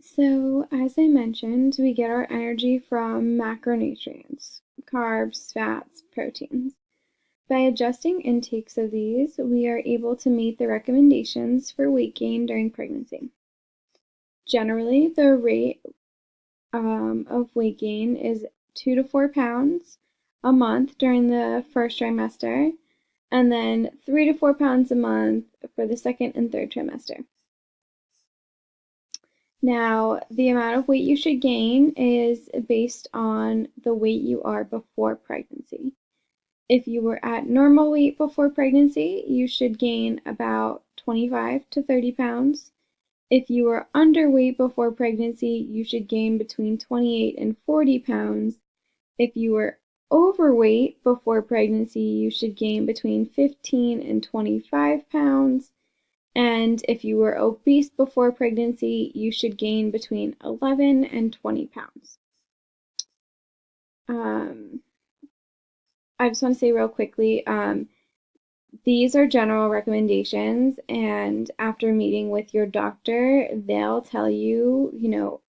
So, as I mentioned, we get our energy from macronutrients, carbs, fats, proteins. By adjusting intakes of these, we are able to meet the recommendations for weight gain during pregnancy. Generally, the rate of weight gain is 2 to 4 pounds a month during the first trimester, and then 3 to 4 pounds a month for the second and third trimester. Now, the amount of weight you should gain is based on the weight you are before pregnancy. If you were at normal weight before pregnancy, you should gain about 25 to 30 pounds. If you were underweight before pregnancy, you should gain between 28 and 40 pounds. If you were overweight before pregnancy, you should gain between 15 and 25 pounds. And if you were obese before pregnancy, you should gain between 11 and 20 pounds. I just want to say real quickly, these are general recommendations, and after meeting with your doctor, they'll tell you,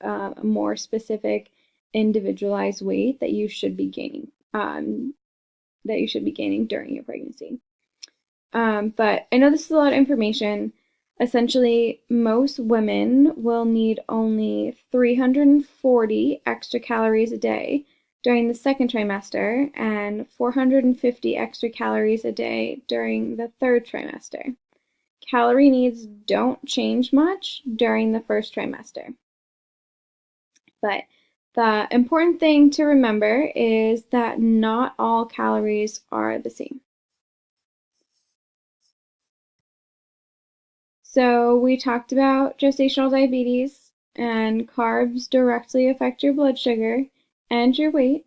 a more specific, individualized weight that you should be gaining, during your pregnancy. But I know this is a lot of information. Essentially, most women will need only 340 extra calories a day during the second trimester and 450 extra calories a day during the third trimester. Calorie needs don't change much during the first trimester. But the important thing to remember is that not all calories are the same. So we talked about gestational diabetes, and carbs directly affect your blood sugar and your weight.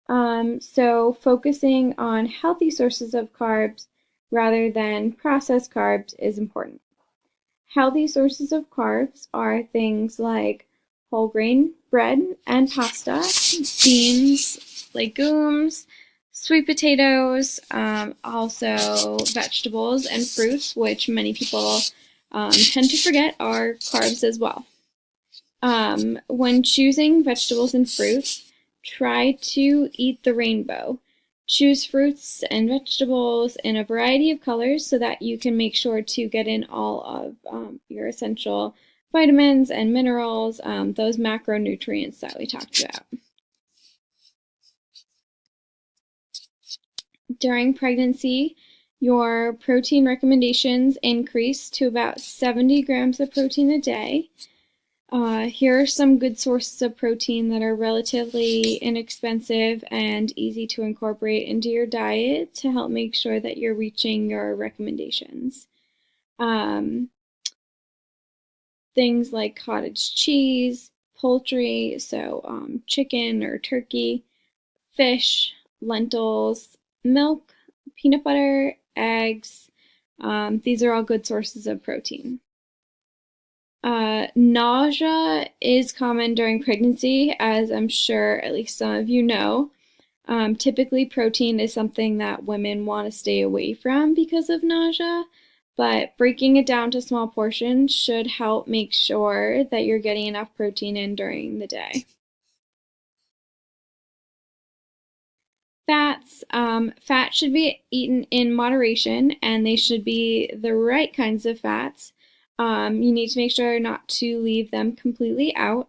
So focusing on healthy sources of carbs rather than processed carbs is important. Healthy sources of carbs are things like whole grain bread and pasta, beans, legumes, sweet potatoes, also vegetables and fruits, which many people tend to forget are carbs as well. When choosing vegetables and fruits, try to eat the rainbow. Choose fruits and vegetables in a variety of colors so that you can make sure to get in all of your essential vitamins and minerals, those macronutrients that we talked about. During pregnancy, your protein recommendations increase to about 70 grams of protein a day. Here are some good sources of protein that are relatively inexpensive and easy to incorporate into your diet to help make sure that you're reaching your recommendations. Things like cottage cheese, poultry, so chicken or turkey, fish, lentils, milk, peanut butter, eggs. These are all good sources of protein. Nausea is common during pregnancy, as I'm sure at least some of you know. Typically, protein is something that women want to stay away from because of nausea, but breaking it down to small portions should help make sure that you're getting enough protein in during the day. Fats. Fat should be eaten in moderation, and they should be the right kinds of fats. You need to make sure not to leave them completely out.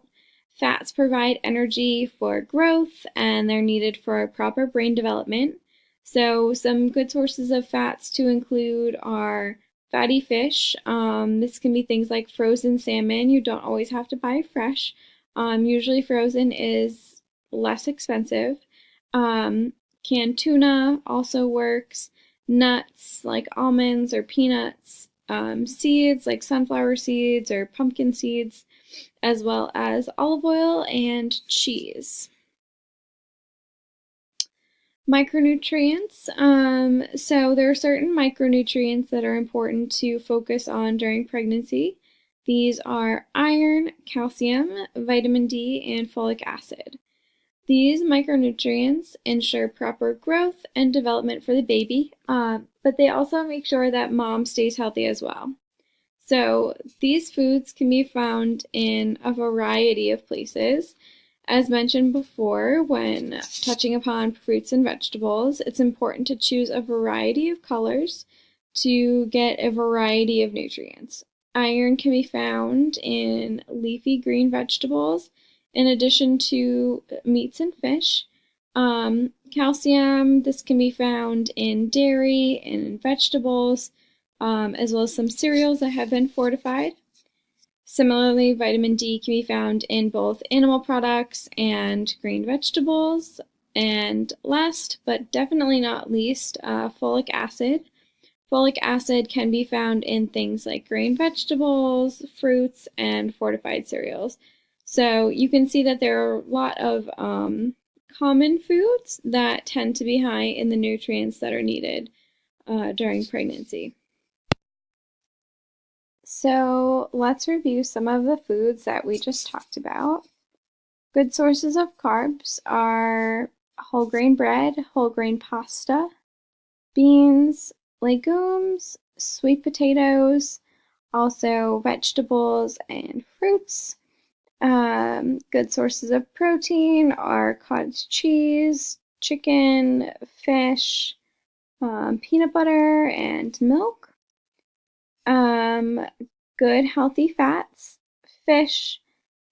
Fats provide energy for growth, and they're needed for proper brain development. So some good sources of fats to include are fatty fish. This can be things like frozen salmon. You don't always have to buy fresh. Usually frozen is less expensive. Canned tuna also works. Nuts like almonds or peanuts. Seeds like sunflower seeds or pumpkin seeds, as well as olive oil and cheese. Micronutrients. So there are certain micronutrients that are important to focus on during pregnancy. These are iron, calcium, vitamin D, and folic acid. These micronutrients ensure proper growth and development for the baby, but they also make sure that mom stays healthy as well. So these foods can be found in a variety of places. As mentioned before, when touching upon fruits and vegetables, it's important to choose a variety of colors to get a variety of nutrients. Iron can be found in leafy green vegetables in addition to meats and fish. Calcium, this can be found in dairy and in vegetables, as well as some cereals that have been fortified. Similarly, vitamin D can be found in both animal products and green vegetables. And last, but definitely not least, folic acid. Folic acid can be found in things like green vegetables, fruits, and fortified cereals. So you can see that there are a lot of common foods that tend to be high in the nutrients that are needed during pregnancy. So let's review some of the foods that we just talked about. Good sources of carbs are whole grain bread, whole grain pasta, beans, legumes, sweet potatoes, also vegetables and fruits. Good sources of protein are cottage cheese, chicken, fish, peanut butter, and milk. Good healthy fats, fish,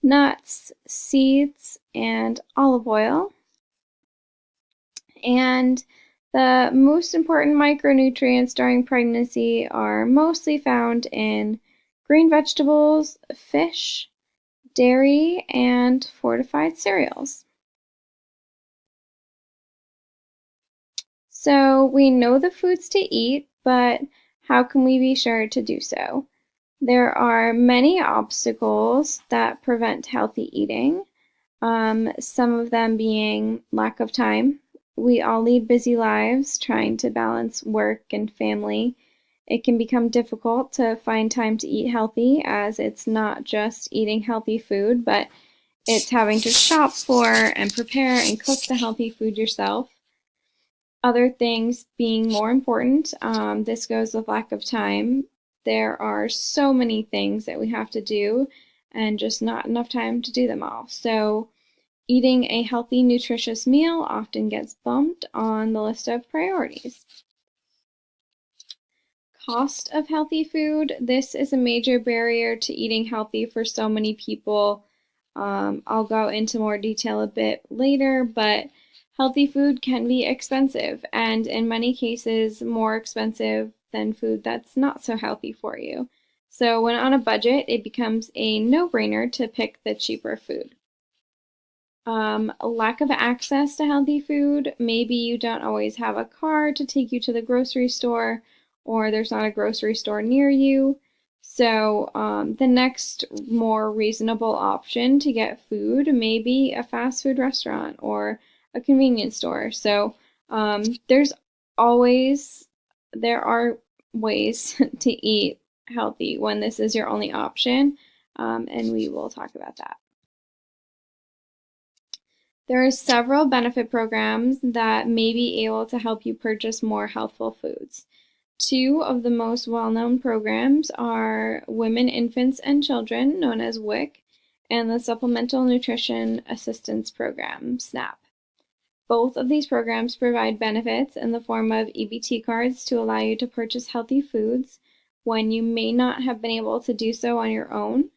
nuts, seeds, and olive oil. And the most important micronutrients during pregnancy are mostly found in green vegetables, fish, dairy, and fortified cereals. So we know the foods to eat, but how can we be sure to do so? There are many obstacles that prevent healthy eating, some of them being lack of time. We all lead busy lives trying to balance work and family. It can become difficult to find time to eat healthy, as it's not just eating healthy food, but it's having to shop for and prepare and cook the healthy food yourself. Other things being more important, this goes with lack of time. There are so many things that we have to do and just not enough time to do them all. So eating a healthy, nutritious meal often gets bumped on the list of priorities. Cost of healthy food. This is a major barrier to eating healthy for so many people. I'll go into more detail a bit later, but healthy food can be expensive, and in many cases more expensive than food that's not so healthy for you. So when on a budget, it becomes a no-brainer to pick the cheaper food. A lack of access to healthy food. Maybe you don't always have a car to take you to the grocery store, or there's not a grocery store near you. So the next more reasonable option to get food may be a fast food restaurant or a convenience store. So there are ways to eat healthy when this is your only option, and we will talk about that. There are several benefit programs that may be able to help you purchase more healthful foods. Two of the most well-known programs are Women, Infants, and Children, known as WIC, and the Supplemental Nutrition Assistance Program, SNAP. Both of these programs provide benefits in the form of EBT cards to allow you to purchase healthy foods when you may not have been able to do so on your own.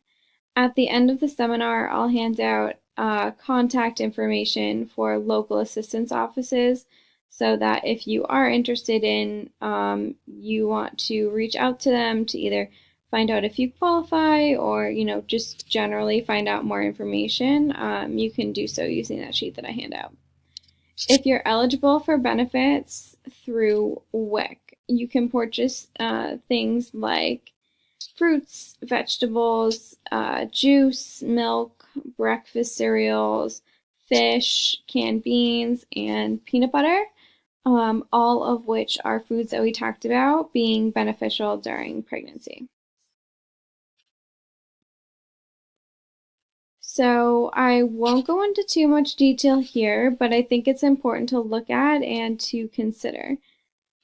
At the end of the seminar, I'll hand out contact information for local assistance offices so that if you are interested in, you want to reach out to them to either find out if you qualify or, just generally find out more information, you can do so using that sheet that I hand out. If you're eligible for benefits through WIC, you can purchase things like fruits, vegetables, juice, milk, breakfast cereals, fish, canned beans, and peanut butter, all of which are foods that we talked about being beneficial during pregnancy. So I won't go into too much detail here, but I think it's important to look at and to consider.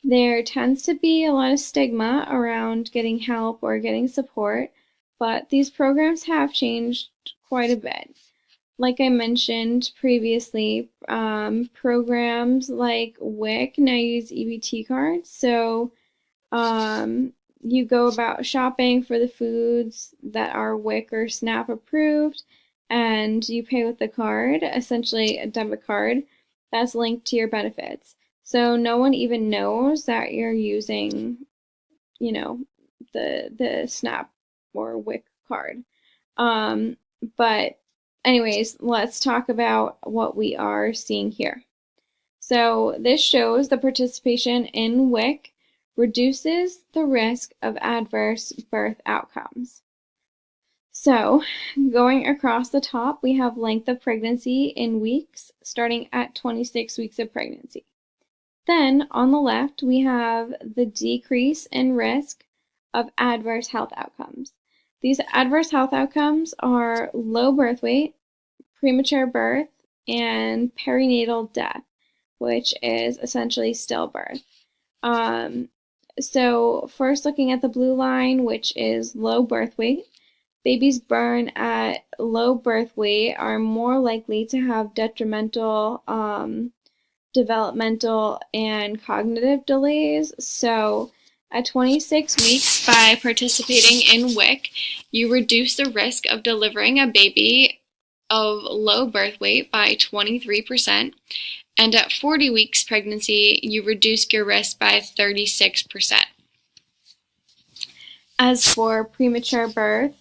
There tends to be a lot of stigma around getting help or getting support, but these programs have changed quite a bit. Like I mentioned previously, programs like WIC now use EBT cards. So you go about shopping for the foods that are WIC or SNAP approved, and you pay with the card, essentially a debit card that's linked to your benefits. So no one even knows that you're using, you know, the SNAP or WIC card. But anyways, let's talk about what we are seeing here. So this shows the participation in WIC reduces the risk of adverse birth outcomes. So going across the top, we have length of pregnancy in weeks, starting at 26 weeks of pregnancy. Then on the left, we have the decrease in risk of adverse health outcomes. These adverse health outcomes are low birth weight, premature birth, and perinatal death, which is essentially stillbirth. So first looking at the blue line, which is low birth weight, babies born at low birth weight are more likely to have detrimental developmental and cognitive delays. So at 26 weeks, by participating in WIC, you reduce the risk of delivering a baby of low birth weight by 23%. And at 40 weeks pregnancy, you reduce your risk by 36%. As for premature birth,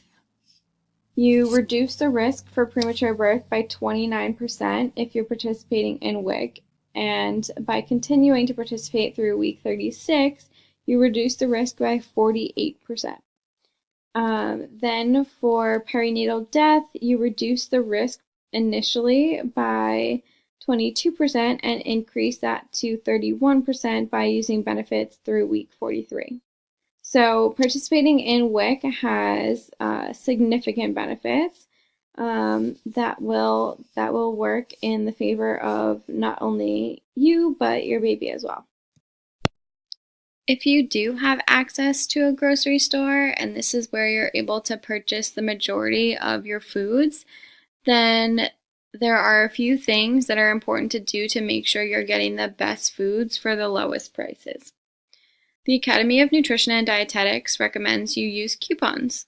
you reduce the risk for premature birth by 29% if you're participating in WIC. And by continuing to participate through week 36, you reduce the risk by 48%. Then for perinatal death, you reduce the risk initially by 22% and increase that to 31% by using benefits through week 43. So participating in WIC has significant benefits that will work in the favor of not only you but your baby as well. If you do have access to a grocery store and this is where you're able to purchase the majority of your foods, then there are a few things that are important to do to make sure you're getting the best foods for the lowest prices. The Academy of Nutrition and Dietetics recommends you use coupons.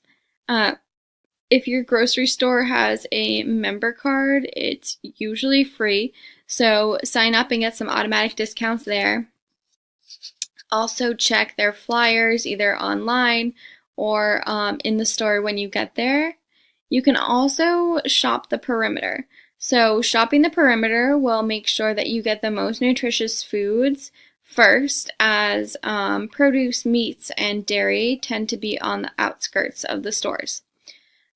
If your grocery store has a member card, it's usually free, so sign up and get some automatic discounts there. Also check their flyers either online or in the store when you get there. You can also shop the perimeter. So shopping the perimeter will make sure that you get the most nutritious foods first, as produce, meats, and dairy tend to be on the outskirts of the stores.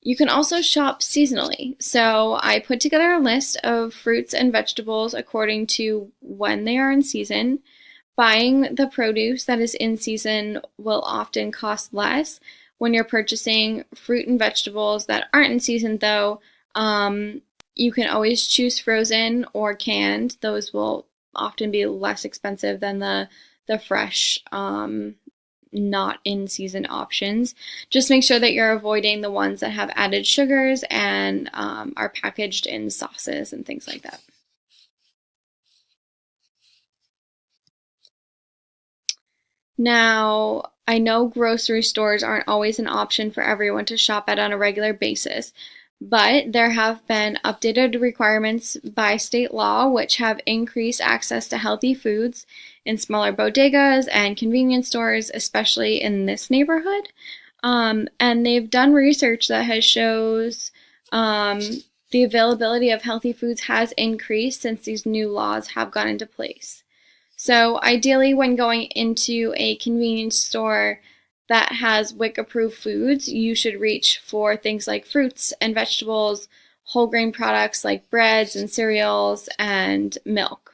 You can also shop seasonally. So I put together a list of fruits and vegetables according to when they are in season. Buying the produce that is in season will often cost less. When you're purchasing fruit and vegetables that aren't in season, though, you can always choose frozen or canned. Those will often be less expensive than the fresh, not in season options. Just make sure that you're avoiding the ones that have added sugars and are packaged in sauces and things like that. Now, I know grocery stores aren't always an option for everyone to shop at on a regular basis, but there have been updated requirements by state law which have increased access to healthy foods in smaller bodegas and convenience stores, especially in this neighborhood. And they've done research that has shows the availability of healthy foods has increased since these new laws have gone into place. So ideally, when going into a convenience store that has WIC-approved foods, you should reach for things like fruits and vegetables, whole grain products like breads and cereals, and milk.